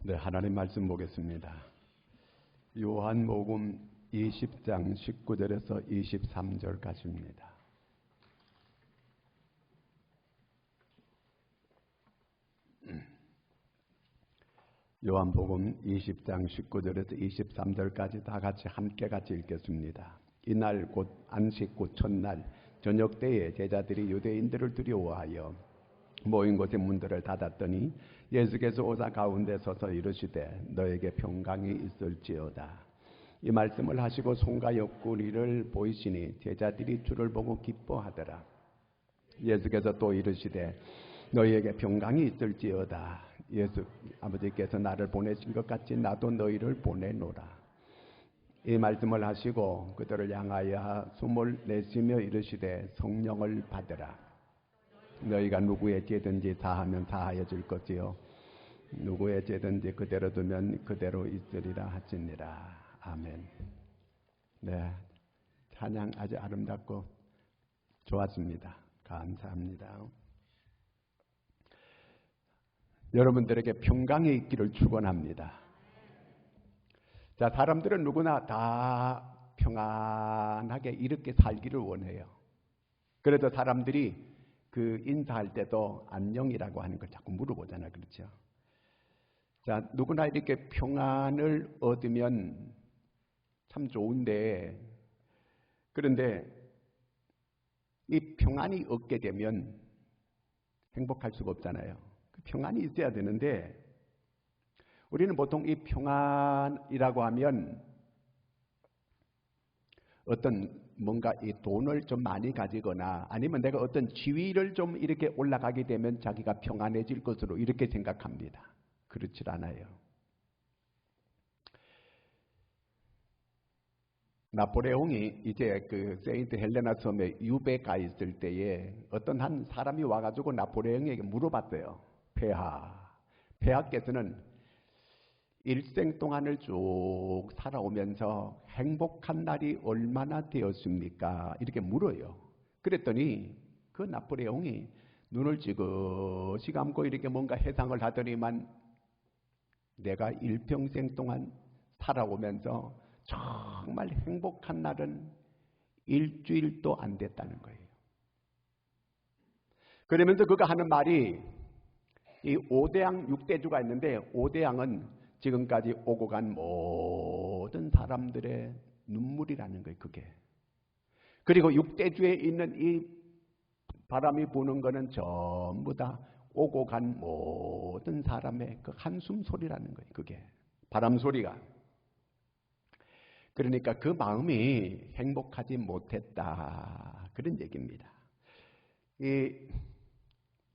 네, 하나님 말씀 보겠습니다. 요한복음 20장 19절에서 23절까지입니다. 요한복음 20장 19절에서 23절까지 다 같이 함께 읽겠습니다. 이날 곧 안식 곧 첫날 저녁 때에 제자들이 유대인들을 두려워하여 모인 곳의 문들을 닫았더니 예수께서 오사 가운데 서서 이르시되 너에게 평강이 있을지어다. 이 말씀을 하시고 손과 옆구리를 보이시니 제자들이 주를 보고 기뻐하더라. 예수께서 또 이르시되 너희에게 평강이 있을지어다. 예수 아버지께서 나를 보내신 것 같이 나도 너희를 보내노라. 이 말씀을 하시고 그들을 향하여 숨을 내쉬며 이르시되 성령을 받으라. 너희가 누구의 죄든지 사하면 사하여질 것이요 누구의 죄든지 그대로 두면 그대로 있으리라 하시니라. 아멘. 네, 찬양 아주 아름답고 좋았습니다. 감사합니다. 여러분들에게 평강이 있기를 축원합니다. 자, 사람들은 누구나 다 평안하게 이렇게 살기를 원해요. 그래도 사람들이 그 인사할 때도 안녕이라고 하는 걸 자꾸 물어보잖아요. 그렇죠? 자, 누구나 이렇게 평안을 얻으면 참 좋은데, 그런데 이 평안이 얻게 되면 행복할 수가 없잖아요. 그 평안이 있어야 되는데, 우리는 보통 이 평안이라고 하면 어떤 뭔가 이 돈을 좀 많이 가지거나 아니면 내가 어떤 지위를 좀 이렇게 올라가게 되면 자기가 평안해질 것으로 이렇게 생각합니다. 그렇지 않아요. 나폴레옹이 이제 그 세인트 헬레나 섬에 유배 가 있을 때에 어떤 한 사람이 와가지고 나폴레옹에게 물어봤어요. 폐하께서는 일생 동안을 쭉 살아오면서 행복한 날이 얼마나 되었습니까? 이렇게 물어요. 그랬더니 그 나폴레옹이 눈을 지그시 감고 이렇게 뭔가 해상을 하더니만 내가 일평생 동안 살아오면서 정말 행복한 날은 일주일도 안 됐다는 거예요. 그러면서 그가 하는 말이 이 5대양 6대주가 있는데 5대양은 지금까지 오고 간 모든 사람들의 눈물이라는 거예요. 그게. 그리고 6대주에 있는 이 바람이 부는 거는 전부 다 오고 간 모든 사람의 그 한숨 소리라는 거예요. 그게. 바람 소리가. 그러니까 그 마음이 행복하지 못했다. 그런 얘기입니다. 이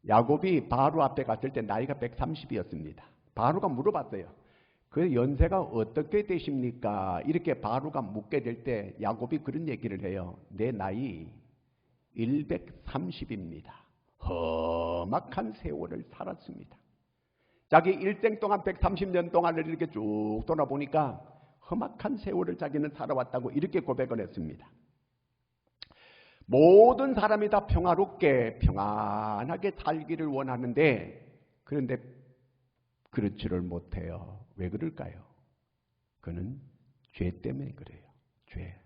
야곱이 바로 앞에 갔을 때 나이가 130이었습니다. 바로가 물어봤어요. 그 연세가 어떻게 되십니까? 이렇게 바로가 묻게 될 때 야곱이 그런 얘기를 해요. 내 나이 130입니다. 험악한 세월을 살았습니다. 자기 일생 동안 130년 동안을 이렇게 쭉 돌아보니까 험악한 세월을 자기는 살아왔다고 이렇게 고백을 했습니다. 모든 사람이 다 평화롭게 평안하게 살기를 원하는데 그런데 그렇지를 못해요. 왜 그럴까요? 그는 죄 때문에 그래요. 죄.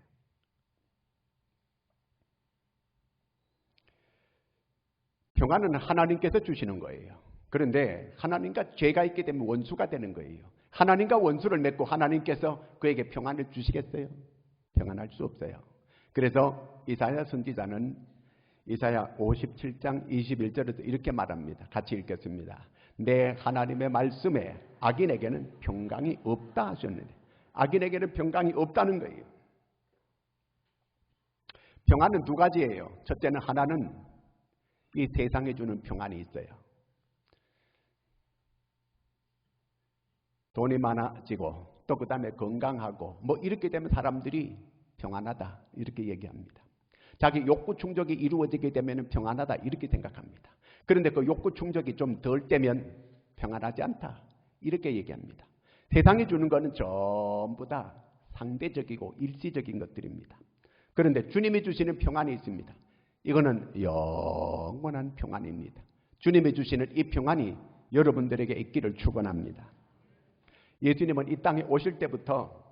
평안은 하나님께서 주시는 거예요. 그런데 하나님과 죄가 있기 때문에 원수가 되는 거예요. 하나님과 원수를 맺고 하나님께서 그에게 평안을 주시겠어요? 평안할 수 없어요. 그래서 이사야 선지자는 이사야 57장 21절에서 이렇게 말합니다. 같이 읽겠습니다. 내 하나님의 말씀에 악인에게는 평강이 없다 하셨는데 악인에게는 평강이 없다는 거예요. 평안은 두 가지예요. 첫째는 하나는 이 세상에 주는 평안이 있어요. 돈이 많아지고 또 그 다음에 건강하고 뭐 이렇게 되면 사람들이 평안하다 이렇게 얘기합니다. 자기 욕구 충족이 이루어지게 되면 평안하다 이렇게 생각합니다. 그런데 그 욕구 충족이 좀 덜 되면 평안하지 않다 이렇게 얘기합니다. 세상이 주는 것은 전부 다 상대적이고 일시적인 것들입니다. 그런데 주님이 주시는 평안이 있습니다. 이거는 영원한 평안입니다. 주님이 주시는 이 평안이 여러분들에게 있기를 축원합니다. 예수님은 이 땅에 오실 때부터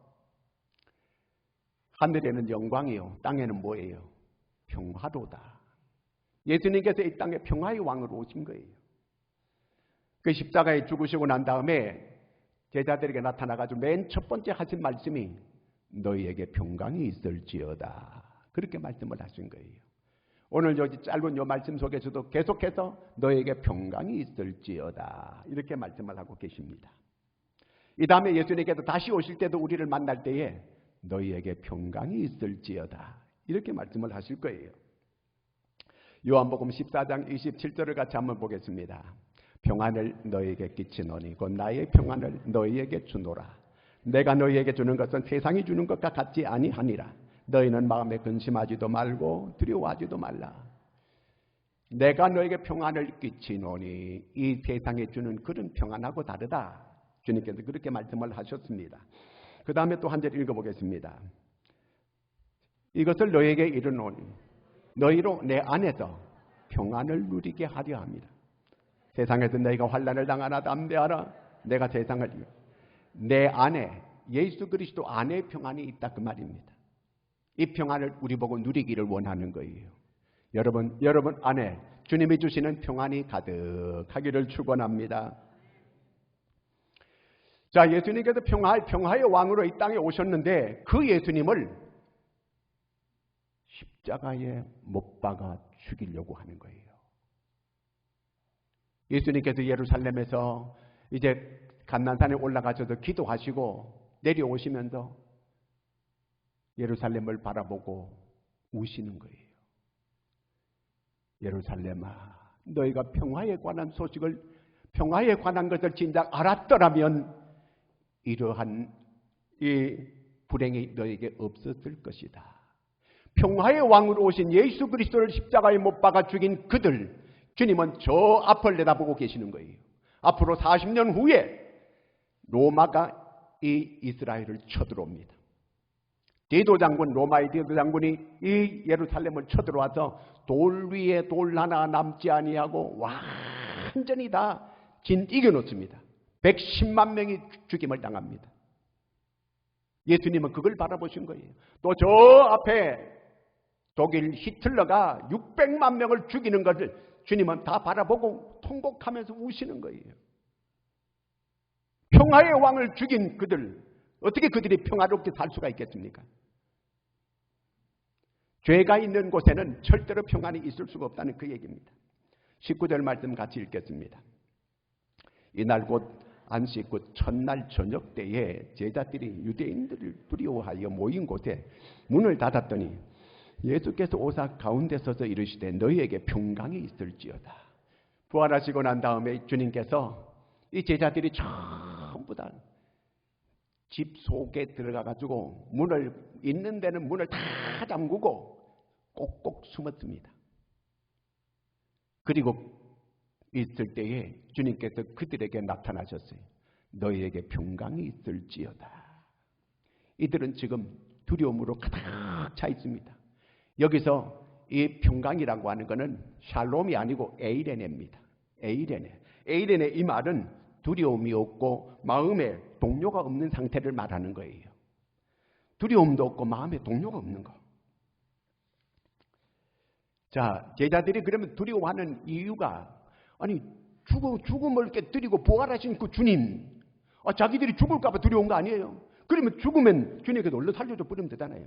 하늘에는 영광이요, 땅에는 뭐예요? 평화로다. 예수님께서 이 땅에 평화의 왕으로 오신 거예요. 그 십자가에 죽으시고 난 다음에 제자들에게 나타나가지고 맨 첫 번째 하신 말씀이 너희에게 평강이 있을지어다. 그렇게 말씀을 하신 거예요. 오늘 여기 짧은 요 말씀 속에서도 계속해서 너희에게 평강이 있을지어다. 이렇게 말씀을 하고 계십니다. 이 다음에 예수님께서 다시 오실 때도 우리를 만날 때에 너희에게 평강이 있을지어다. 이렇게 말씀을 하실 거예요. 요한복음 14장 27절을 같이 한번 보겠습니다. 평안을 너희에게 끼치노니 곧 나의 평안을 너희에게 주노라. 내가 너희에게 주는 것은 세상이 주는 것과 같지 아니하니라. 너희는 마음에 근심하지도 말고 두려워하지도 말라. 내가 너에게 평안을 끼치노니 이 세상에 주는 그런 평안하고 다르다. 주님께서 그렇게 말씀을 하셨습니다. 그 다음에 또 한 절 읽어보겠습니다. 이것을 너에게 이르노니 너희로 내 안에서 평안을 누리게 하려 합니다. 세상에서 너희가 환난을 당하나 담대하라. 내가 세상을 이겨. 내 안에 예수 그리스도 안에 평안이 있다 그 말입니다. 이 평안을 우리 보고 누리기를 원하는 거예요. 여러분 안에 주님이 주시는 평안이 가득하기를 축원합니다. 자, 예수님께서 평화의 왕으로 이 땅에 오셨는데 그 예수님을 십자가에 못 박아 죽이려고 하는 거예요. 예수님께서 예루살렘에서 이제 감난산에 올라가셔서 기도하시고 내려오시면서 예루살렘을 바라보고 우시는 거예요. 예루살렘아, 너희가 평화에 관한 소식을, 평화에 관한 것을 진작 알았더라면 이러한 이 불행이 너에게 없었을 것이다. 평화의 왕으로 오신 예수 그리스도를 십자가에 못 박아 죽인 그들, 주님은 저 앞을 내다보고 계시는 거예요. 앞으로 40년 후에 로마가 이 이스라엘을 쳐들어옵니다. 로마의 디도 장군이 이 예루살렘을 쳐들어와서 돌 위에 돌 하나 남지 아니하고 완전히 다 이겨놓습니다. 110만 명이 죽임을 당합니다. 예수님은 그걸 바라보신 거예요. 또 저 앞에 독일 히틀러가 600만 명을 죽이는 것을 주님은 다 바라보고 통곡하면서 우시는 거예요. 평화의 왕을 죽인 그들, 어떻게 그들이 평화롭게 살 수가 있겠습니까? 죄가 있는 곳에는 절대로 평안이 있을 수가 없다는 그 얘기입니다. 19절 말씀 같이 읽겠습니다. 이날 곧 안식 곧 첫날 저녁 때에 제자들이 유대인들을 두려워하여 모인 곳에 문을 닫았더니 예수께서 오사 가운데 서서 이르시되 너희에게 평강이 있을지어다. 부활하시고 난 다음에 주님께서 이 제자들이 전부 다 집 속에 들어가가지고 문을 있는 데는 문을 다 잠그고 꼭꼭 숨었습니다. 그리고 있을 때에 주님께서 그들에게 나타나셨어요. 너희에게 평강이 있을지어다. 이들은 지금 두려움으로 가득 차 있습니다. 여기서 이 평강이라고 하는 것은 샬롬이 아니고 에이레네입니다. 에이레네 이 말은 두려움이 없고 마음에 동요가 없는 상태를 말하는 거예요. 두려움도 없고 마음에 동요가 없는 거. 자, 제자들이 그러면 두려워하는 이유가 아니 죽음을 깨뜨리고 부활하신 그 주님, 자기들이 죽을까 봐 두려운 거 아니에요. 그러면 죽으면 주님께서 얼른 살려줘 버리면 되잖아요.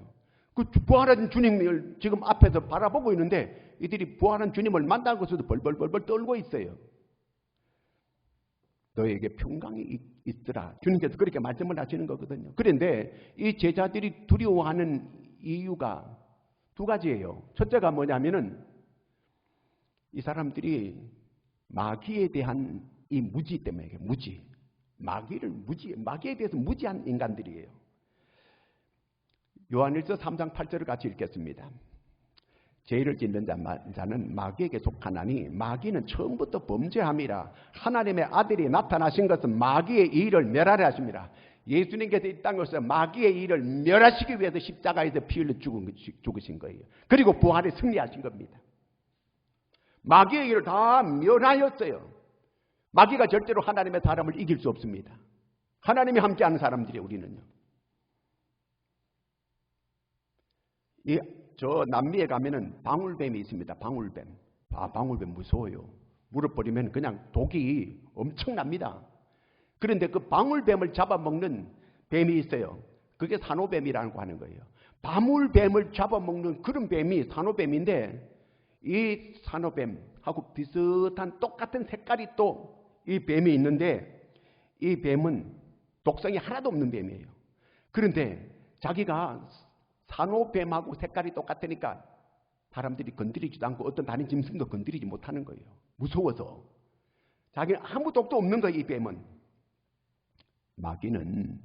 그 부활한 주님을 지금 앞에서 바라보고 있는데 이들이 부활한 주님을 만나고서도 벌벌 떨고 있어요. 너에게 평강이 있으라. 주님께서 그렇게 말씀을 하시는 거거든요. 그런데 이 제자들이 두려워하는 이유가 두 가지예요. 첫째가 뭐냐면은 이 사람들이 마귀에 대한 이 무지 때문에, 마귀에 대해서 무지한 인간들이에요. 요한일서 3장 8절을 같이 읽겠습니다. 죄를 짓는 자는 마귀에게 속하나니 마귀는 처음부터 범죄함이라. 하나님의 아들이 나타나신 것은 마귀의 일을 멸하려 하십니다. 예수님께서 이 땅에서 마귀의 일을 멸하시기 위해서 십자가에서 피 흘려 죽으신 거예요. 그리고 부활에 승리하신 겁니다. 마귀의 일을 다 멸하였어요. 마귀가 절대로 하나님의 사람을 이길 수 없습니다. 하나님이 함께하는 사람들이 우리는요. 저 남미에 가면은 방울뱀이 있습니다. 방울뱀. 방울뱀 무서워요. 무릎 버리면 그냥 독이 엄청납니다. 그런데 그 방울뱀을 잡아먹는 뱀이 있어요. 그게 산호뱀이라고 하는 거예요. 방울뱀을 잡아먹는 그런 뱀이 산호뱀인데, 이 산호뱀하고 비슷한 똑같은 색깔이 또 이 뱀이 있는데, 이 뱀은 독성이 하나도 없는 뱀이에요. 그런데 자기가 산호뱀하고 색깔이 똑같으니까 사람들이 건드리지도 않고 어떤 다른 짐승도 건드리지 못하는 거예요. 무서워서. 자기는 아무 독도 없는 거예요. 이 뱀은. 마귀는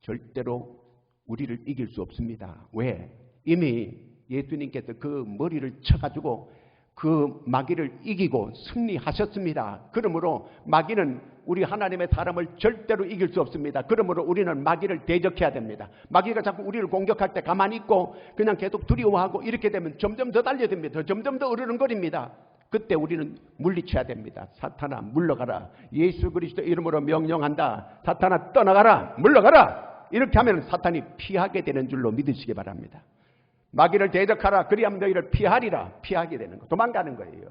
절대로 우리를 이길 수 없습니다. 왜? 이미 예수님께서 그 머리를 쳐가지고 그 마귀를 이기고 승리하셨습니다. 그러므로 마귀는 우리 하나님의 사람을 절대로 이길 수 없습니다. 그러므로 우리는 마귀를 대적해야 됩니다. 마귀가 자꾸 우리를 공격할 때 가만히 있고 그냥 계속 두려워하고 이렇게 되면 점점 더 달려듭니다. 점점 더 으르렁거립니다. 그때 우리는 물리쳐야 됩니다. 사탄아 물러가라. 예수 그리스도 이름으로 명령한다. 사탄아 떠나가라. 물러가라. 이렇게 하면 사탄이 피하게 되는 줄로 믿으시기 바랍니다. 마귀를 대적하라. 그리하면 너희를 피하리라. 피하게 되는 거. 도망가는 거예요.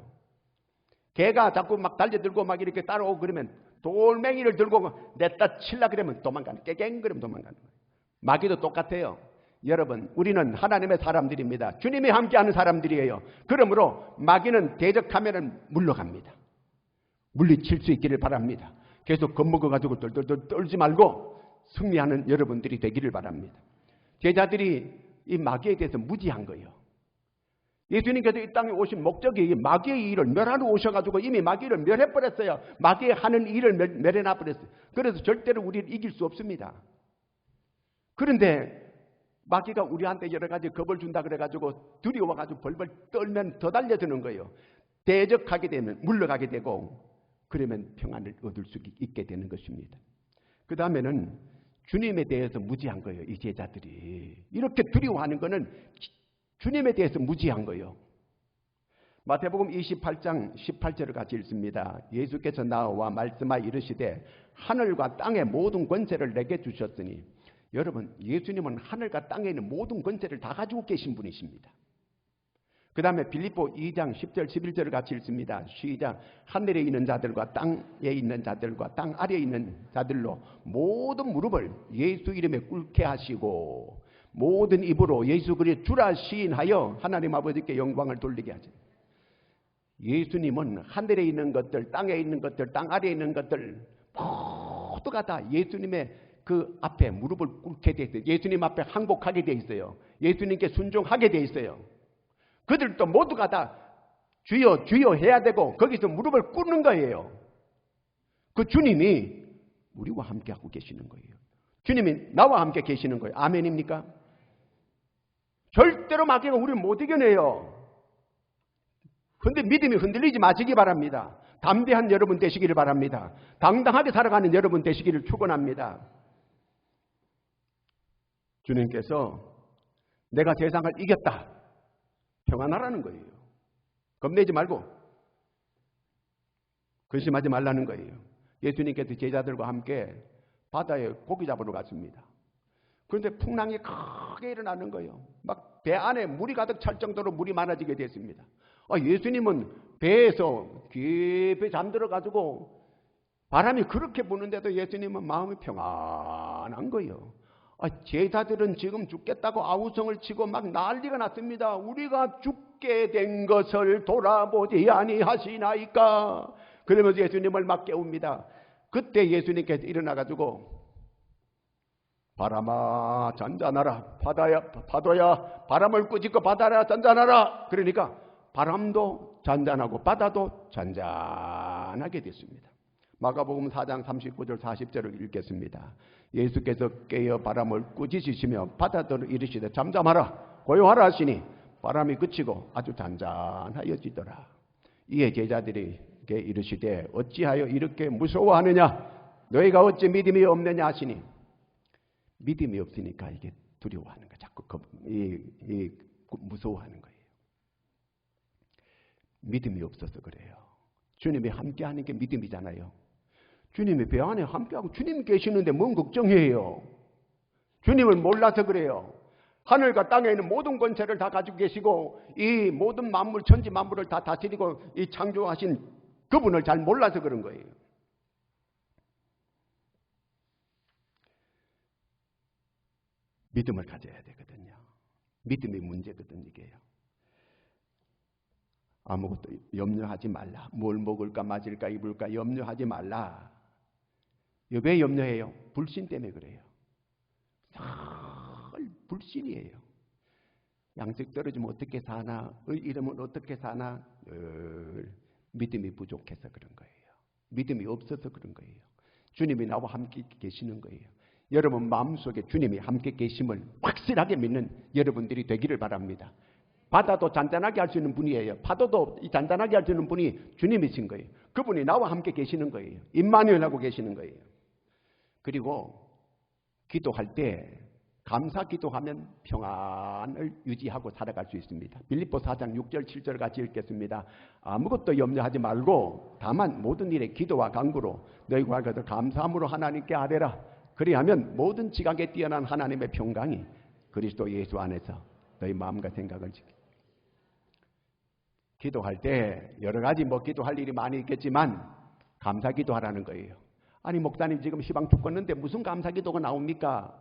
개가 자꾸 막 달려들고 막 이렇게 따라오고 그러면 돌멩이를 들고 냈다 칠라 그러면 도망가는, 깨갱그러면 도망가는 거예요. 마귀도 똑같아요. 여러분, 우리는 하나님의 사람들입니다. 주님이 함께하는 사람들이에요. 그러므로 마귀는 대적하면 물러갑니다. 물리칠 수 있기를 바랍니다. 계속 겁먹어가지고 덜덜덜 떨지 말고 승리하는 여러분들이 되기를 바랍니다. 제자들이 이 마귀에 대해서 무지한 거예요. 예수님께서 이 땅에 오신 목적이 마귀의 일을 멸하러 오셔가지고 이미 마귀를 멸해버렸어요. 마귀의 하는 일을 멸해놔버렸어요. 그래서 절대로 우리를 이길 수 없습니다. 그런데 마귀가 우리한테 여러 가지 겁을 준다 그래가지고 두려워가지고 벌벌 떨면 더 달려드는 거예요. 대적하게 되면 물러가게 되고 그러면 평안을 얻을 수 있게 되는 것입니다. 그 다음에는 주님에 대해서 무지한 거예요. 이 제자들이 이렇게 두려워하는 거는 주님에 대해서 무지한 거예요. 마태복음 28장 18절을 같이 읽습니다. 예수께서 나와 말씀하여 이르시되 하늘과 땅의 모든 권세를 내게 주셨으니, 여러분, 예수님은 하늘과 땅에 있는 모든 권세를 다 가지고 계신 분이십니다. 그 다음에 빌립보 2장 10절 11절을 같이 읽습니다. 시작. 하늘에 있는 자들과 땅에 있는 자들과 땅 아래에 있는 자들로 모든 무릎을 예수 이름에 꿇게 하시고 모든 입으로 예수 그리스도 주라 시인하여 하나님 아버지께 영광을 돌리게 하죠. 예수님은 하늘에 있는 것들, 땅에 있는 것들, 땅 아래에 있는 것들 모두가 다 예수님의 그 앞에 무릎을 꿇게 돼 있어요. 예수님 앞에 항복하게 돼 있어요. 예수님께 순종하게 돼 있어요. 그들도 모두가 다 주여 주여 해야 되고 거기서 무릎을 꿇는 거예요. 그 주님이 우리와 함께하고 계시는 거예요. 주님이 나와 함께 계시는 거예요. 아멘입니까? 절대로 마귀가 우리를 못 이겨내요. 그런데 믿음이 흔들리지 마시기 바랍니다. 담대한 여러분 되시기를 바랍니다. 당당하게 살아가는 여러분 되시기를 축원합니다. 주님께서 내가 세상을 이겼다, 평안하라는 거예요. 겁내지 말고 근심하지 말라는 거예요. 예수님께서 제자들과 함께 바다에 고기 잡으러 갔습니다. 그런데 풍랑이 크게 일어나는 거예요. 막 배 안에 물이 가득 찰 정도로 물이 많아지게 됐습니다. 예수님은 배에서 깊이 잠들어가지고 바람이 그렇게 부는데도 예수님은 마음이 평안한 거예요. 제자들은 지금 죽겠다고 아우성을 치고 막 난리가 났습니다. 우리가 죽게 된 것을 돌아보지 아니하시나이까. 그러면서 예수님을 막 깨웁니다. 그때 예수님께서 일어나가지고 바람아 잔잔하라, 파도야 바람을 꾸짖고 바다라 잔잔하라. 그러니까 바람도 잔잔하고 바다도 잔잔하게 됐습니다. 마가복음 4장 39절 40절을 읽겠습니다. 예수께서 깨어 바람을 꾸짖으시며 바다도 이르시되 잠잠하라 고요하라 하시니 바람이 그치고 아주 잔잔하여지더라. 이에 제자들에게 이르시되 어찌하여 이렇게 무서워하느냐, 너희가 어찌 믿음이 없느냐 하시니, 믿음이 없으니까 이게 두려워하는 거예요. 자꾸 무서워하는 거예요. 믿음이 없어서 그래요. 주님이 함께하는 게 믿음이잖아요. 주님이 배 안에 함께하고 주님 계시는데 뭔 걱정해요? 주님을 몰라서 그래요. 하늘과 땅에 있는 모든 권세를 다 가지고 계시고 이 모든 만물, 천지 만물을 다 다스리고 이 창조하신 그분을 잘 몰라서 그런 거예요. 믿음을 가져야 되거든요. 믿음이 문제거든 이게요. 아무것도 염려하지 말라. 뭘 먹을까 마실까 입을까 염려하지 말라. 왜 염려해요? 불신 때문에 그래요. 늘 불신이에요. 양식 떨어지면 어떻게 사나, 이러면 어떻게 사나, 믿음이 부족해서 그런 거예요. 믿음이 없어서 그런 거예요. 주님이 나와 함께 계시는 거예요. 여러분 마음속에 주님이 함께 계심을 확실하게 믿는 여러분들이 되기를 바랍니다. 바다도 잔잔하게 할 수 있는 분이에요. 파도도 잔잔하게 할 수 있는 분이 주님이신 거예요. 그분이 나와 함께 계시는 거예요. 임마누엘 하고 계시는 거예요. 그리고 기도할 때 감사 기도하면 평안을 유지하고 살아갈 수 있습니다. 빌립보 4장 6절 7절 같이 읽겠습니다. 아무것도 염려하지 말고 다만 모든 일에 기도와 간구로 너희가 것을 감사함으로 하나님께 아뢰라. 그리하면 모든 지각에 뛰어난 하나님의 평강이 그리스도 예수 안에서 너희 마음과 생각을 지키고. 기도할 때 여러 가지 기도할 일이 많이 있겠지만 감사 기도하라는 거예요. 아니 목사님 지금 시방 죽겠는데 무슨 감사 기도가 나옵니까?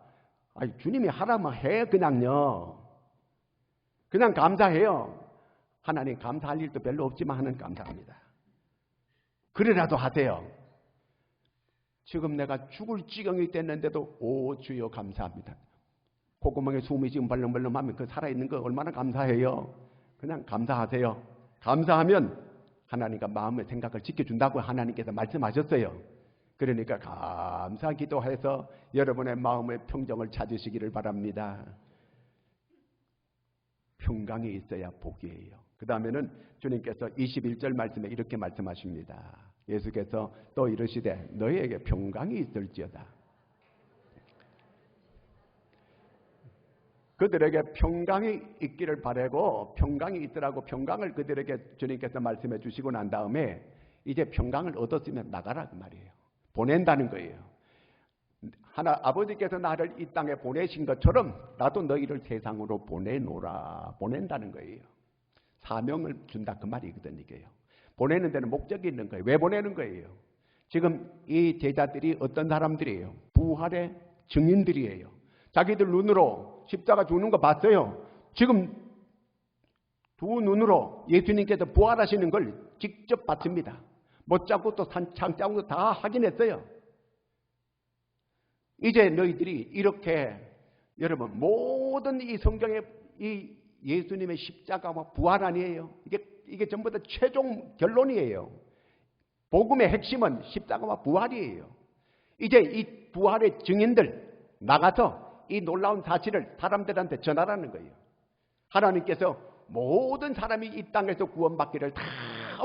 아니 주님이 하라면 해 그냥요. 그냥 감사해요. 하나님 감사할 일도 별로 없지만 하는 감사합니다. 그래라도 하세요. 지금 내가 죽을 지경이 됐는데도 오 주여 감사합니다. 콧구멍에 숨이 지금 벌렁벌렁하면 그 살아있는 거 얼마나 감사해요. 그냥 감사하세요. 감사하면 하나님과 마음의 생각을 지켜준다고 하나님께서 말씀하셨어요. 그러니까 감사 기도해서 여러분의 마음의 평정을 찾으시기를 바랍니다. 평강이 있어야 복이에요. 그 다음에는 주님께서 21절 말씀에 이렇게 말씀하십니다. 예수께서 또 이르시되 너희에게 평강이 있을지어다. 그들에게 평강이 있기를 바라고 평강이 있더라고 평강을 그들에게 주님께서 말씀해 주시고 난 다음에 이제 평강을 얻었으면 나가라 그 말이에요. 보낸다는 거예요. 아버지께서 나를 이 땅에 보내신 것처럼 나도 너희를 세상으로 보내노라. 보낸다는 거예요. 사명을 준다 그 말이거든 이게요. 보내는 데는 목적이 있는 거예요. 왜 보내는 거예요? 지금 이 제자들이 어떤 사람들이에요? 부활의 증인들이에요. 자기들 눈으로 십자가 죽는 거 봤어요. 지금 두 눈으로 예수님께서 부활하시는 걸 직접 봤습니다. 못 잡고 또 창 잡고 다 확인했어요. 이제 너희들이 이렇게 여러분 모든 이 성경의 이 예수님의 십자가와 부활 아니에요. 이게 전부 다 최종 결론이에요. 복음의 핵심은 십자가와 부활이에요. 이제 이 부활의 증인들 나가서 이 놀라운 사실을 사람들한테 전하라는 거예요. 하나님께서 모든 사람이 이 땅에서 구원받기를 다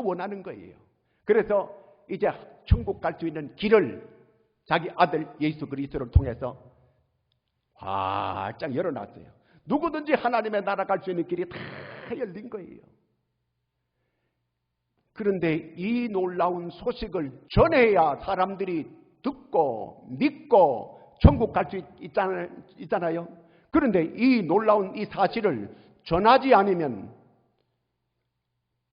원하는 거예요. 그래서 이제 천국 갈 수 있는 길을 자기 아들 예수 그리스도를 통해서 활짝 열어놨어요. 누구든지 하나님의 나라 갈 수 있는 길이 다 열린 거예요. 그런데 이 놀라운 소식을 전해야 사람들이 듣고 믿고 천국 갈 수 있잖아요. 그런데 이 놀라운 이 사실을 전하지 않으면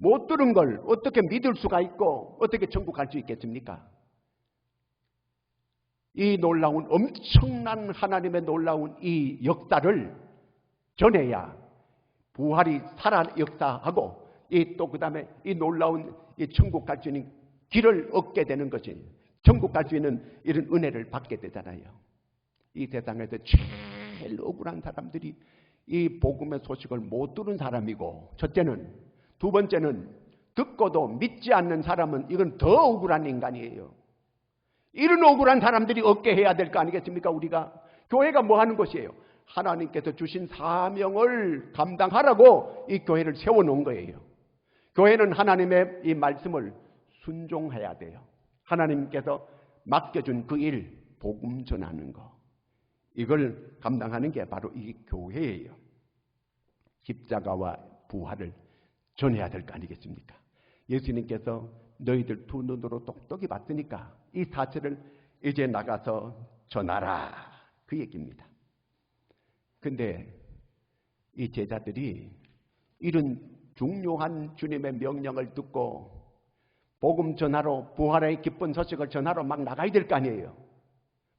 못 들은 걸 어떻게 믿을 수가 있고 어떻게 천국 갈 수 있겠습니까? 이 놀라운 엄청난 하나님의 놀라운 이 역사를 전해야 부활이 살아 역사하고 또 그 다음에 이 놀라운 이 천국 갈 수 있는 길을 얻게 되는 것이 천국 갈 수 있는 이런 은혜를 받게 되잖아요. 이 세상에서 제일 억울한 사람들이 이 복음의 소식을 못 들은 사람이고 첫째는 두 번째는 듣고도 믿지 않는 사람은 이건 더 억울한 인간이에요. 이런 억울한 사람들이 얻게 해야 될 거 아니겠습니까? 우리가 교회가 뭐 하는 것이에요? 하나님께서 주신 사명을 감당하라고 이 교회를 세워놓은 거예요. 교회는 하나님의 이 말씀을 순종해야 돼요. 하나님께서 맡겨준 그 일, 복음 전하는 거. 이걸 감당하는 게 바로 이 교회예요. 십자가와 부활을 전해야 될 거 아니겠습니까? 예수님께서 너희들 두 눈으로 똑똑히 봤으니까 이 사실을 이제 나가서 전하라, 그 얘기입니다. 근데 이 제자들이 이런 중요한 주님의 명령을 듣고 복음 전하러, 부활의 기쁜 소식을 전하러 막 나가야 될 거 아니에요.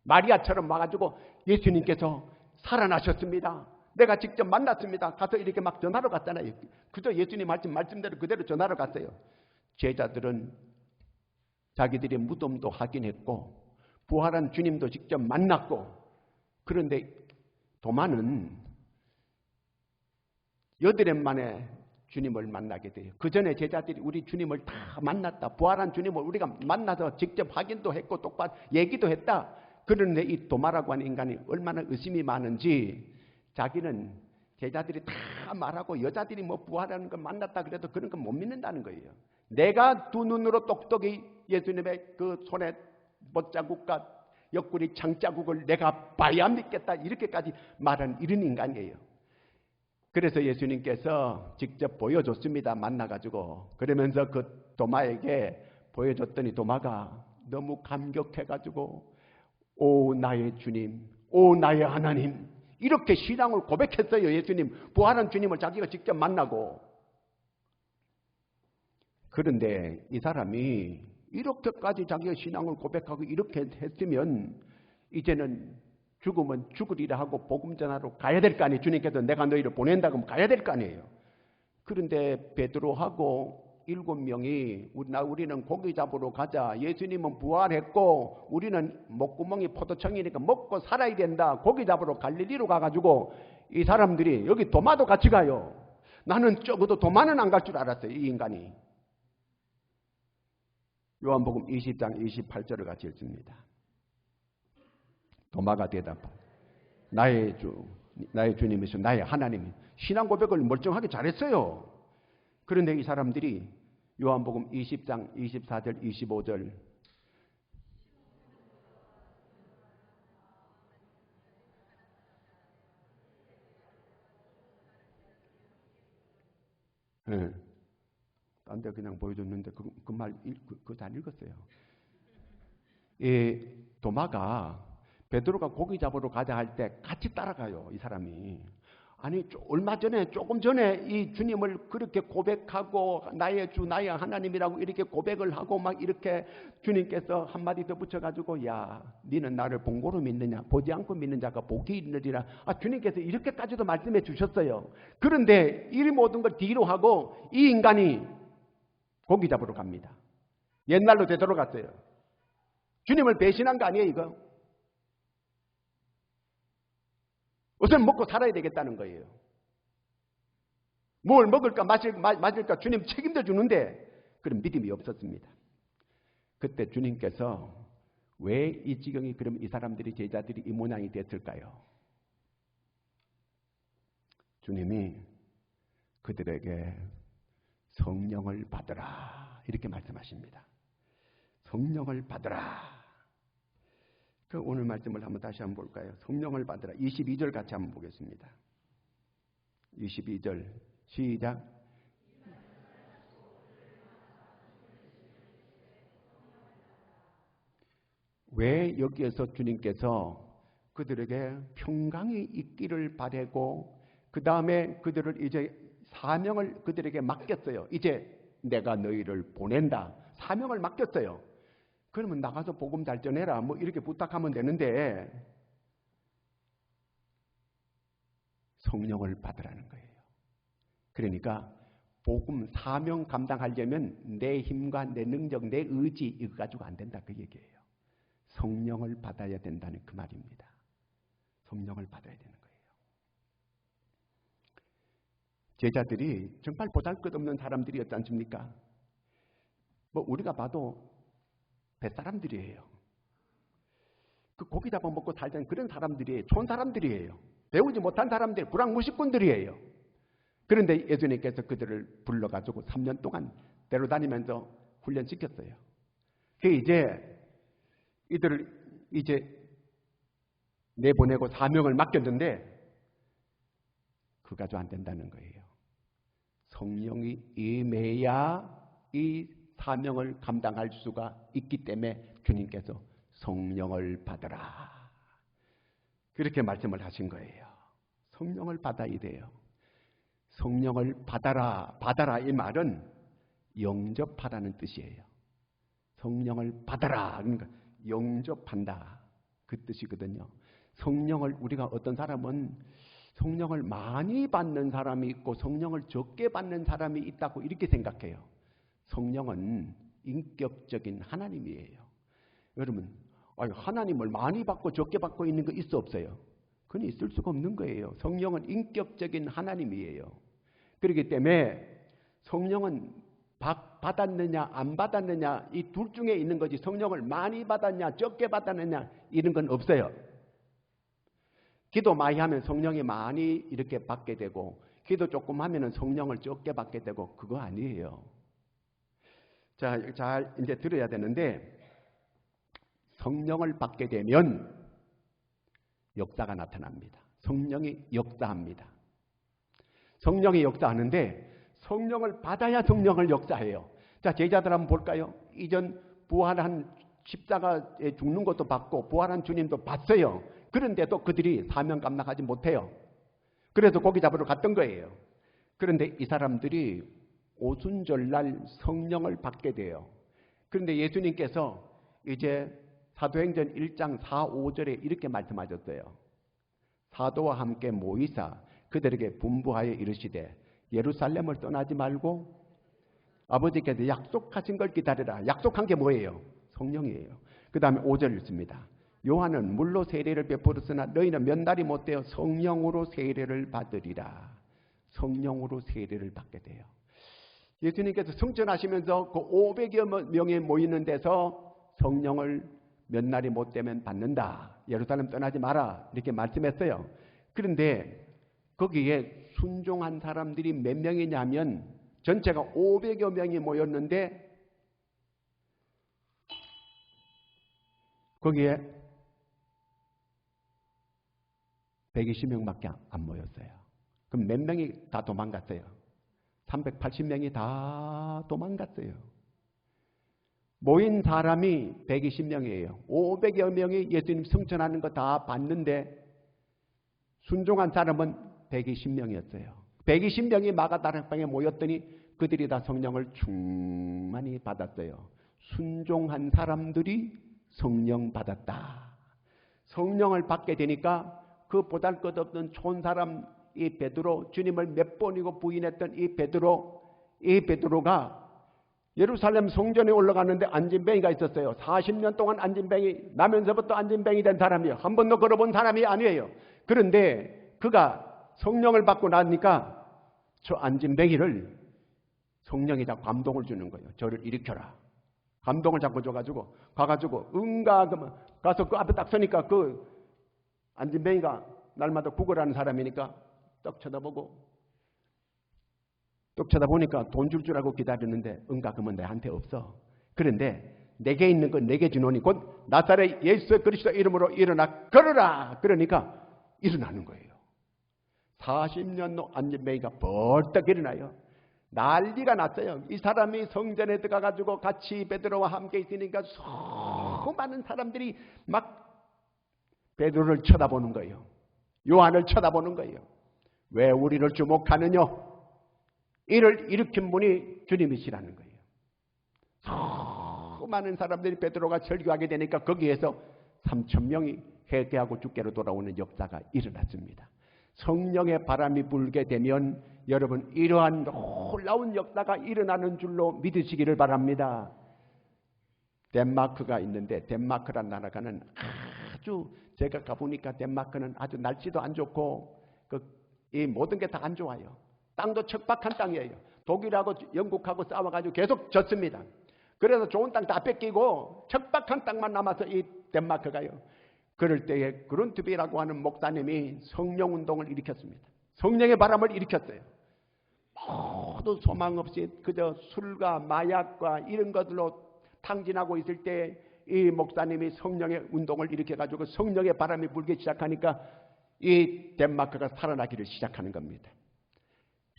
마리아처럼 와가지고 예수님께서 살아나셨습니다, 내가 직접 만났습니다, 가서 이렇게 막 전하러 갔잖아요. 그저 예수님 말씀대로 그대로 전하러 갔어요. 제자들은 자기들이 무덤도 확인했고 부활한 주님도 직접 만났고, 그런데 도마는 8일 만에 주님을 만나게 돼요. 그 전에 제자들이 우리 주님을 다 만났다, 부활한 주님을 우리가 만나서 직접 확인도 했고 똑바로 얘기도 했다. 그런데 이 도마라고 하는 인간이 얼마나 의심이 많은지 자기는 제자들이 다 말하고 여자들이 뭐 부활하는 걸 만났다 그래도 그런 건 못 믿는다는 거예요. 내가 두 눈으로 똑똑히 예수님의 그 손에 못자국과 옆구리 창자국을 내가 봐야 믿겠다, 이렇게까지 말하는 이런 인간이에요. 그래서 예수님께서 직접 보여줬습니다, 만나가지고. 그러면서 그 도마에게 보여줬더니 도마가 너무 감격해가지고 오 나의 주님, 오 나의 하나님, 이렇게 신앙을 고백했어요. 예수님, 부활한 주님을 자기가 직접 만나고. 그런데 이 사람이 이렇게까지 자기의 신앙을 고백하고 이렇게 했으면 이제는 죽으면 죽으리라 하고 복음 전하러 가야 될 거 아니에요. 주님께서 내가 너희를 보낸다고 하면 가야 될 거 아니에요. 그런데 베드로하고 7명이 우리는 고기 잡으러 가자, 예수님은 부활했고 우리는 목구멍이 포도청이니까 먹고 살아야 된다, 고기 잡으러 갈릴리로 가가지고 이 사람들이 여기 도마도 같이 가요. 나는 적어도 도마는 안 갈 줄 알았어요, 이 인간이. 요한복음 20장 28절을 같이 읽습니다. 도마가 대답하고 나의 주님이시오, 나의 하나님. 신앙 고백을 멀쩡하게 잘했어요. 그런데 이 사람들이 요한복음 20장 24절 25절 딴 데 그냥 보여줬는데 그 말 그거 잘 읽었어요. 이 도마가 베드로가 고기 잡으러 가자 할 때 같이 따라가요, 이 사람이. 아니 얼마 전에 조금 전에 이 주님을 그렇게 고백하고 나의 주 나의 하나님이라고 이렇게 고백을 하고 막 이렇게 주님께서 한마디 더 붙여가지고 야 너는 나를 본고로 믿느냐, 보지 않고 믿는 자가 복이 있느니라. 주님께서 이렇게까지도 말씀해 주셨어요. 그런데 이 모든 걸 뒤로 하고 이 인간이 고기 잡으러 갑니다. 옛날로 되돌아갔어요. 주님을 배신한 거 아니에요 이거? 우선 먹고 살아야 되겠다는 거예요. 뭘 먹을까 마실까 주님 책임져 주는데 그런 믿음이 없었습니다. 그때 주님께서 왜 이 지경이 그럼 이 사람들이 제자들이 이 모양이 됐을까요? 주님이 그들에게 성령을 받으라 이렇게 말씀하십니다. 성령을 받으라. 그 오늘 말씀을 한번 다시 한번 볼까요? 성령을 받으라. 22절 같이 한번 보겠습니다. 22절 시작. 왜 여기에서 주님께서 그들에게 평강이 있기를 바라고 그 다음에 그들을 이제 사명을 그들에게 맡겼어요. 이제 내가 너희를 보낸다. 사명을 맡겼어요. 그러면 나가서 복음 잘 전해라 뭐 이렇게 부탁하면 되는데 성령을 받으라는 거예요. 그러니까 복음 사명 감당하려면 내 힘과 내 능력, 내 의지 이거 가지고 안 된다 그 얘기예요. 성령을 받아야 된다는 그 말입니다. 성령을 받아야 되는 거예요. 제자들이 정말 보잘것없는 사람들이었지 않습니까? 뭐 우리가 봐도 뱃사람들이에요. 그 고기 잡아먹고 살던 그런 사람들이에요. 촌 사람들이에요. 배우지 못한 사람들, 불황무식꾼들이에요. 그런데 예수님께서 그들을 불러가지고 3년 동안 데려다니면서 훈련시켰어요. 그 이제 이들을 이제 내보내고 사명을 맡겼는데 그가도 안 된다는 거예요. 성령이 임해야 이 사명을 감당할 수가 있기 때문에 주님께서 성령을 받으라 그렇게 말씀을 하신 거예요. 성령을 받아야 돼요. 성령을 받아라. 받아라 이 말은 영접하라는 뜻이에요. 성령을 받아라 그러니까 영접한다 그 뜻이거든요. 성령을 우리가 어떤 사람은 성령을 많이 받는 사람이 있고 성령을 적게 받는 사람이 있다고 이렇게 생각해요. 성령은 인격적인 하나님이에요. 여러분 하나님을 많이 받고 적게 받고 있는 거 있어 없어요? 그건 있을 수가 없는 거예요. 성령은 인격적인 하나님이에요. 그렇기 때문에 성령은 받았느냐 안 받았느냐 이 둘 중에 있는 거지 성령을 많이 받았냐 적게 받았느냐 이런 건 없어요. 기도 많이 하면 성령이 많이 이렇게 받게 되고 기도 조금 하면 성령을 적게 받게 되고 그거 아니에요. 자, 잘 이제 들어야 되는데 성령을 받게 되면 역사가 나타납니다. 성령이 역사합니다. 성령이 역사하는데 성령을 받아야 성령을 역사해요. 자, 제자들 한번 볼까요? 이전 부활한 십자가에 죽는 것도 봤고 부활한 주님도 봤어요. 그런데도 그들이 사명 감당하지 못해요. 그래서 고기 잡으러 갔던 거예요. 그런데 이 사람들이 오순절날 성령을 받게 돼요. 그런데 예수님께서 이제 사도행전 1장 4, 5절에 이렇게 말씀하셨어요. 사도와 함께 모이사 그들에게 분부하여 이르시되 예루살렘을 떠나지 말고 아버지께서 약속하신 걸 기다리라. 약속한 게 뭐예요? 성령이에요. 그 다음에 5절 읽습니다. 요한은 물로 세례를 베풀었으나 너희는 몇 날이 못되어 성령으로 세례를 받으리라. 성령으로 세례를 받게 돼요. 예수님께서 승천하시면서 그 500여 명이 모이는 데서 성령을 몇 날이 못되면 받는다. 예루살렘 떠나지 마라. 이렇게 말씀했어요. 그런데 거기에 순종한 사람들이 몇 명이냐면 전체가 500여 명이 모였는데 거기에 120명밖에 안 모였어요. 그럼 몇 명이 다 도망갔어요? 380명이 다 도망갔어요. 모인 사람이 120명이에요. 500여 명이 예수님 승천하는 거 다 봤는데 순종한 사람은 120명이었어요. 120명이 마가다락방에 모였더니 그들이 다 성령을 충만히 받았어요. 순종한 사람들이 성령 받았다. 성령을 받게 되니까 그 보잘것없는 촌 사람 이 베드로, 주님을 몇 번이고 부인했던 이 베드로가 예루살렘 성전에 올라가는데 안진뱅이가 있었어요. 40년 동안 안진뱅이 나면서부터 안진뱅이 된 사람이에요. 한 번도 걸어본 사람이 아니에요. 그런데 그가 성령을 받고 나니까 저 안진뱅이를 성령이 다 감동을 주는 거예요. 저를 일으켜라. 감동을 자꾸 줘가지고 가가지고 가서 그 앞에 딱 서니까 그 안진뱅이가 날마다 구걸하는 사람이니까 떡 쳐다보니까 돈 줄 줄 알고 기다리는데 그러면 내한테 없어. 그런데 내게 있는 건 내게 주노니 곧 나사렛 예수 그리스도 이름으로 일어나 걸어라. 그러니까 일어나는 거예요. 40년 안진뱅이가 벌떡 일어나요. 난리가 났어요. 이 사람이 성전에 들어가가지고 같이 베드로와 함께 있으니까 수많은 사람들이 막 베드로를 쳐다보는 거예요. 요한을 쳐다보는 거예요. 왜 우리를 주목하느냐? 이를 일으킨 분이 주님이시라는 거예요. 수많은 사람들이 베드로가 설교하게 되니까 거기에서 3,000명이 회개하고 주께로 돌아오는 역사가 일어났습니다. 성령의 바람이 불게 되면 여러분 이러한 놀라운 역사가 일어나는 줄로 믿으시기를 바랍니다. 덴마크가 있는데 덴마크란 나라가는 아주 제가 가보니까 덴마크는 아주 날씨도 안 좋고 이 모든 게 다 안 좋아요. 땅도 척박한 땅이에요. 독일하고 영국하고 싸워가지고 계속 졌습니다. 그래서 좋은 땅 다 뺏기고 척박한 땅만 남아서 이 덴마크가요. 그럴 때에 그룬트비라고 하는 목사님이 성령운동을 일으켰습니다. 성령의 바람을 일으켰어요. 모두 소망 없이 그저 술과 마약과 이런 것들로 탕진하고 있을 때 이 목사님이 성령의 운동을 일으켜가지고 성령의 바람이 불기 시작하니까 이 덴마크가 살아나기를 시작하는 겁니다.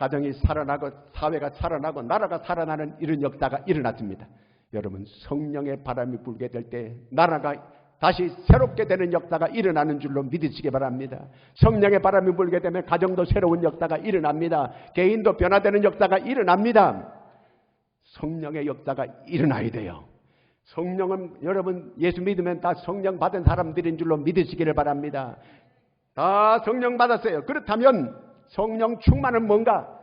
가정이 살아나고 사회가 살아나고 나라가 살아나는 이런 역사가 일어났습니다. 여러분, 성령의 바람이 불게 될 때 나라가 다시 새롭게 되는 역사가 일어나는 줄로 믿으시기 바랍니다. 성령의 바람이 불게 되면 가정도 새로운 역사가 일어납니다. 개인도 변화되는 역사가 일어납니다. 성령의 역사가 일어나야 돼요. 성령은 여러분 예수 믿으면 다 성령 받은 사람들인 줄로 믿으시기를 바랍니다. 다 성령 받았어요. 그렇다면 성령 충만은 뭔가?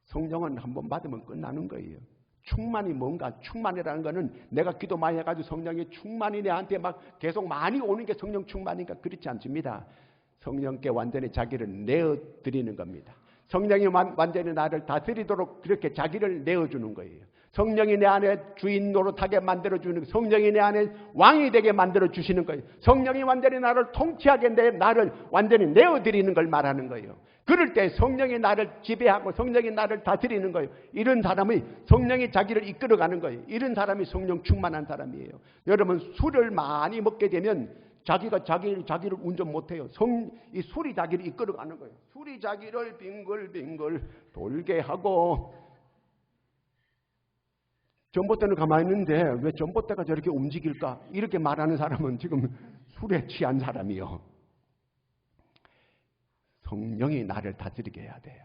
성령은 한번 받으면 끝나는 거예요. 충만이 뭔가? 충만이라는 거는 내가 기도 많이 해가지고 성령이 충만이 내한테 막 계속 많이 오는 게 성령 충만이니까 그렇지 않습니다. 성령께 완전히 자기를 내어드리는 겁니다. 성령이 완전히 나를 다스리도록 그렇게 자기를 내어주는 거예요. 성령이 내 안에 주인 노릇하게 만들어주는, 성령이 내 안에 왕이 되게 만들어주시는 거예요. 성령이 완전히 나를 통치하게 나를 완전히 내어드리는 걸 말하는 거예요. 그럴 때 성령이 나를 지배하고 성령이 나를 다스리는 거예요. 이런 사람이 성령이 자기를 이끌어가는 거예요. 이런 사람이 성령 충만한 사람이에요. 여러분, 술을 많이 먹게 되면 자기가 자기를 운전 못해요. 이 술이 자기를 이끌어가는 거예요. 술이 자기를 빙글빙글 돌게 하고, 전봇대는 가만히 있는데 왜 전봇대가 저렇게 움직일까? 이렇게 말하는 사람은 지금 술에 취한 사람이요. 성령이 나를 다스리게 해야 돼요.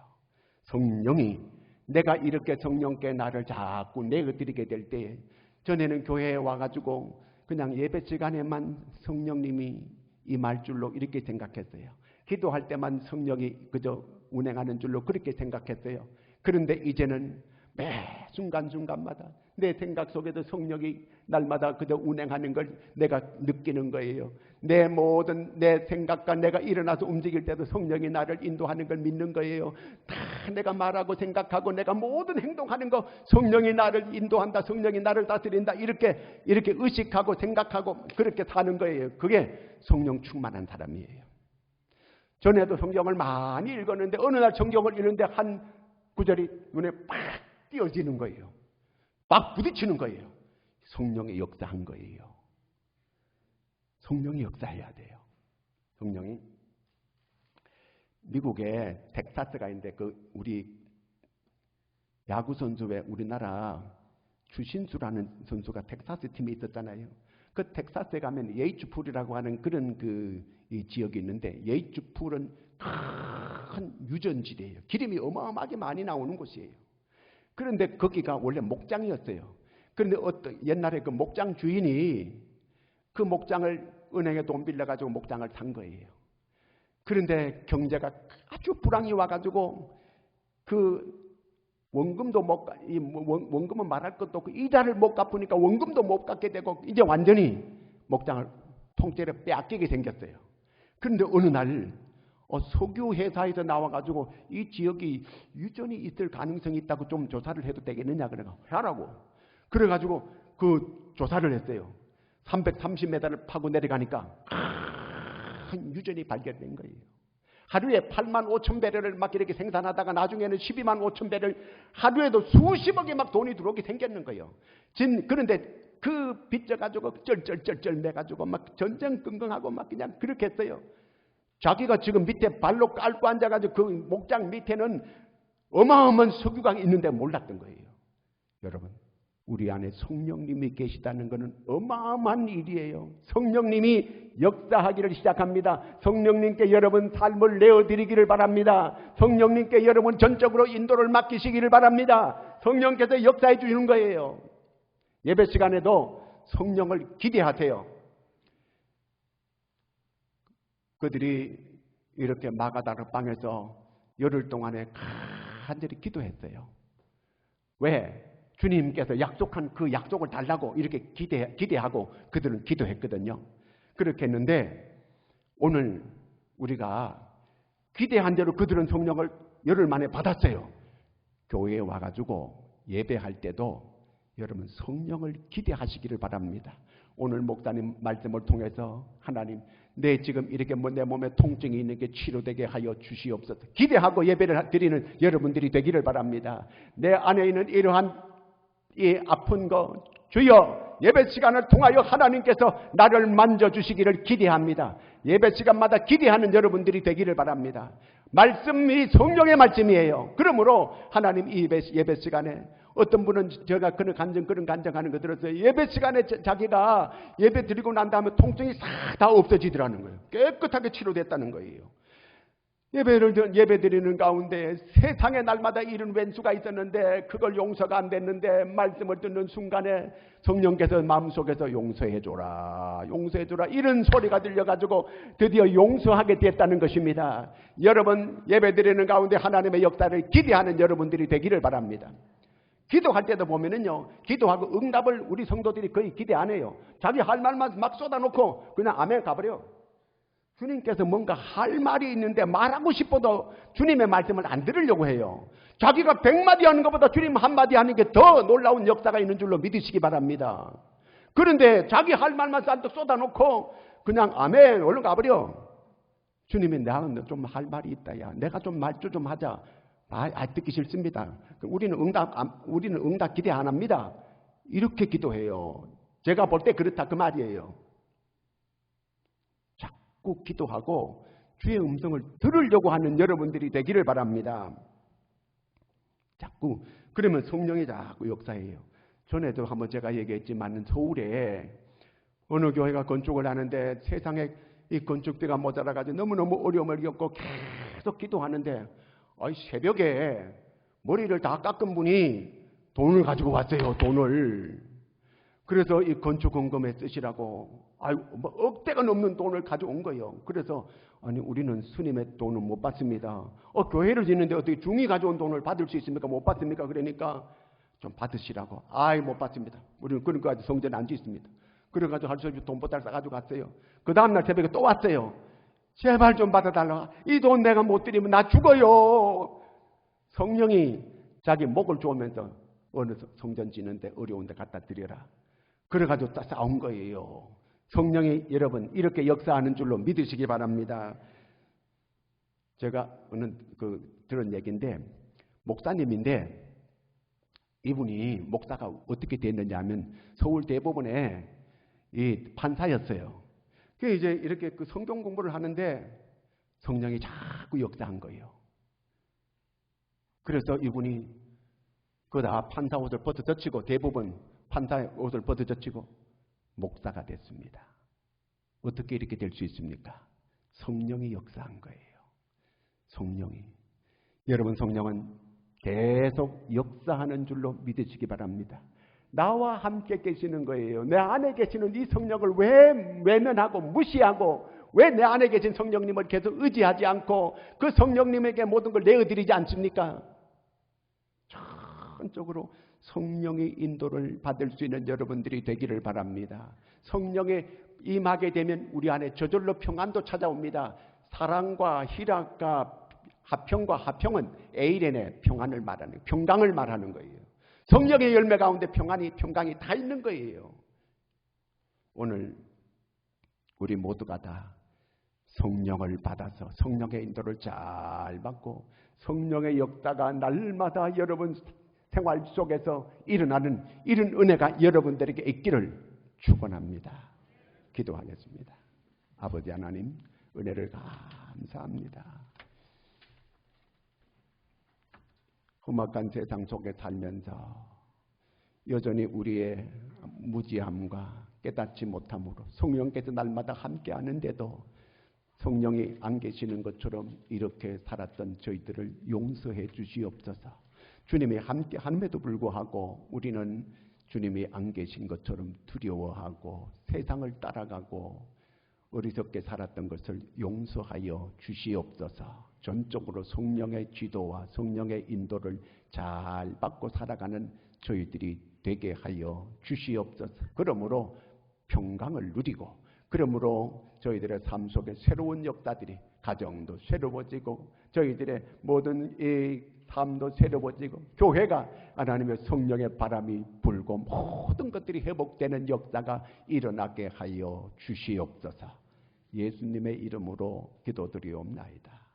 성령이, 내가 이렇게 성령께 나를 자꾸 내어드리게 될 때, 전에는 교회에 와가지고 그냥 예배 시간에만 성령님이 임할 줄로 이렇게 생각했어요. 기도할 때만 성령이 그저 운행하는 줄로 그렇게 생각했어요. 그런데 이제는 매 순간순간마다 내 생각 속에도 성령이 날마다 그저 운행하는 걸 내가 느끼는 거예요. 내 모든 내 생각과 내가 일어나서 움직일 때도 성령이 나를 인도하는 걸 믿는 거예요. 다 내가 말하고 생각하고 내가 모든 행동하는 거 성령이 나를 인도한다, 성령이 나를 다스린다, 이렇게 의식하고 생각하고 그렇게 사는 거예요. 그게 성령 충만한 사람이에요. 전에도 성경을 많이 읽었는데 어느 날 성경을 읽는데 한 구절이 눈에 팍 띄어지는 거예요. 막 부딪히는 거예요. 성령의 역사한 거예요. 성령이 역사해야 돼요. 성령이, 미국에 텍사스가 있는데 우리 야구 선수에 우리나라 추신수라는 선수가 텍사스 팀에 있었잖아요. 그 텍사스에 가면 예이츠풀이라고 하는 그런 이 지역이 있는데, 예이츠풀은 큰 유전지대예요. 기름이 어마어마하게 많이 나오는 곳이에요. 그런데 거기가 원래 목장이었어요. 그런데 옛날에 그 목장 주인이 그 목장을 은행에 돈 빌려가지고 목장을 산 거예요. 그런데 경제가 아주 불황이 와가지고 그 원금도 원금은 말할 것도 없고 이자를 못 갚으니까 원금도 못 갚게 되고 이제 완전히 목장을 통째로 빼앗기게 생겼어요. 그런데 어느 날 석유 회사에서 나와가지고 이 지역이 유전이 있을 가능성이 있다고 좀 조사를 해도 되겠느냐 그래가 하라고. 그래가지고 그 조사를 했어요. 330m를 파고 내려가니까 큰 유전이 발견된 거예요. 하루에 8만 5천 배럴을 막 이렇게 생산하다가 나중에는 12만 5천 배럴, 하루에도 수십억이 막 돈이 들어오게 생겼는 거예요. 그런데 그 빚져가지고 쩔쩔쩔쩔 매가지고 막 전전긍긍하고 막 그냥 그렇게 했어요. 자기가 지금 밑에 발로 깔고 앉아가지고 그 목장 밑에는 어마어마한 석유가 있는데 몰랐던 거예요. 여러분, 우리 안에 성령님이 계시다는 것은 어마어마한 일이에요. 성령님이 역사하기를 시작합니다. 성령님께 여러분 삶을 내어드리기를 바랍니다. 성령님께 여러분 전적으로 인도를 맡기시기를 바랍니다. 성령께서 역사해 주시는 거예요. 예배 시간에도 성령을 기대하세요. 그들이 이렇게 마가다라 방에서 열흘 동안에 간절히 기도했어요. 왜? 주님께서 약속한 그 약속을 달라고 이렇게 기대하고 그들은 기도했거든요. 그렇게 했는데 오늘 우리가 기대한 대로 그들은 성령을 열흘 만에 받았어요. 교회에 와가지고 예배할 때도 여러분 성령을 기대하시기를 바랍니다. 오늘 목사님 말씀을 통해서 하나님, 내 지금 이렇게 내 몸에 통증이 있는 게 치료되게 하여 주시옵소서. 기대하고 예배를 드리는 여러분들이 되기를 바랍니다. 내 안에 있는 이러한 이 아픈 거 주여 예배 시간을 통하여 하나님께서 나를 만져주시기를 기대합니다. 예배 시간마다 기대하는 여러분들이 되기를 바랍니다. 말씀이 성령의 말씀이에요. 그러므로 하나님 이 예배 시간에 어떤 분은 제가 그런 간증하는 거 들었어요. 예배 시간에 자기가 예배 드리고 난 다음에 통증이 싹 다 없어지더라는 거예요. 깨끗하게 치료됐다는 거예요. 예배 드리는 가운데 세상에 날마다 이런 왼수가 있었는데 그걸 용서가 안 됐는데 말씀을 듣는 순간에 성령께서 마음속에서 용서해줘라 이런 소리가 들려가지고 드디어 용서하게 됐다는 것입니다. 여러분 예배 드리는 가운데 하나님의 역사를 기대하는 여러분들이 되기를 바랍니다. 기도할 때도 보면은요, 기도하고 응답을 우리 성도들이 거의 기대 안 해요. 자기 할 말만 막 쏟아놓고 그냥 아멘 가버려. 주님께서 뭔가 할 말이 있는데 말하고 싶어도 주님의 말씀을 안 들으려고 해요. 자기가 100마디 하는 것보다 주님 한마디 하는 게 더 놀라운 역사가 있는 줄로 믿으시기 바랍니다. 그런데 자기 할 말만 싼뜩 쏟아놓고 그냥 아멘 얼른 가버려. 주님이 내가 좀 할 말이 있다. 야, 내가 좀 말주 좀 하자. 듣기 싫습니다. 우리는 응답 기대 안 합니다. 이렇게 기도해요. 제가 볼 때 그렇다 그 말이에요. 자꾸 기도하고 주의 음성을 들으려고 하는 여러분들이 되기를 바랍니다. 자꾸 그러면 성령이 자꾸 역사해요. 전에도 한번 제가 얘기했지만 서울에 어느 교회가 건축을 하는데 세상에 이 건축비가 모자라가지고 너무너무 어려움을 겪고 계속 기도하는데 새벽에 머리를 다 깎은 분이 돈을 가지고 왔어요. 돈을. 그래서 이 건축헌금에 쓰시라고 억대가 넘는 돈을 가져온 거예요. 그래서 우리는 스님의 돈은 못 받습니다. 교회를 짓는데 어떻게 중이 가져온 돈을 받을 수 있습니까? 못 받습니까? 그러니까 좀 받으시라고. 못 받습니다. 우리는 그런까지 성전에 안 짓습니다. 그래가지고 할 수 없이 돈보따리 싸가지고 갔어요. 그 다음날 새벽에 또 왔어요. 제발 좀 받아달라. 이 돈 내가 못 드리면 나 죽어요. 성령이 자기 목을 조으면서 어느 성전 짓는데 어려운데 갖다 드려라. 그래가지고 다 싸운 거예요. 성령이 여러분 이렇게 역사하는 줄로 믿으시기 바랍니다. 제가 들은 얘기인데 목사님인데 이분이 목사가 어떻게 됐느냐 하면 서울 대법원에 이 판사였어요. 이제 이렇게 성경 공부를 하는데 성령이 자꾸 역사한 거예요. 그래서 이분이 다 판사 옷을 벗어젖히고 대법원 판사 옷을 벗어젖히고 목사가 됐습니다. 어떻게 이렇게 될 수 있습니까? 성령이 역사한 거예요. 성령이. 여러분 성령은 계속 역사하는 줄로 믿으시기 바랍니다. 나와 함께 계시는 거예요. 내 안에 계시는 이 성령을 왜 외면하고 무시하고 왜 내 안에 계신 성령님을 계속 의지하지 않고 그 성령님에게 모든 걸 내어드리지 않습니까? 전적으로 성령의 인도를 받을 수 있는 여러분들이 되기를 바랍니다. 성령에 임하게 되면 우리 안에 저절로 평안도 찾아옵니다. 사랑과 희락과 하평은 에이렌의 평안을 말하는 평강을 말하는 거예요. 성령의 열매 가운데 평강이 다 있는 거예요. 오늘 우리 모두가 다 성령을 받아서 성령의 인도를 잘 받고 성령의 역사가 날마다 여러분 생활 속에서 일어나는 이런 은혜가 여러분들에게 있기를 축원합니다. 기도하겠습니다. 아버지 하나님 은혜를 감사합니다. 험악한 세상 속에 살면서 여전히 우리의 무지함과 깨닫지 못함으로 성령께서 날마다 함께 하는데도 성령이 안 계시는 것처럼 이렇게 살았던 저희들을 용서해 주시옵소서. 주님이 함께 함에도 불구하고 우리는 주님이 안 계신 것처럼 두려워하고 세상을 따라가고 어리석게 살았던 것을 용서하여 주시옵소서. 전적으로 성령의 지도와 성령의 인도를 잘 받고 살아가는 저희들이 되게 하여 주시옵소서. 그러므로 평강을 누리고 그러므로 저희들의 삶 속에 새로운 역사들이 가정도 새로워지고 저희들의 모든 이 삶도 새로워지고 교회가 하나님의 성령의 바람이 불고 모든 것들이 회복되는 역사가 일어나게 하여 주시옵소서. 예수님의 이름으로 기도드리옵나이다.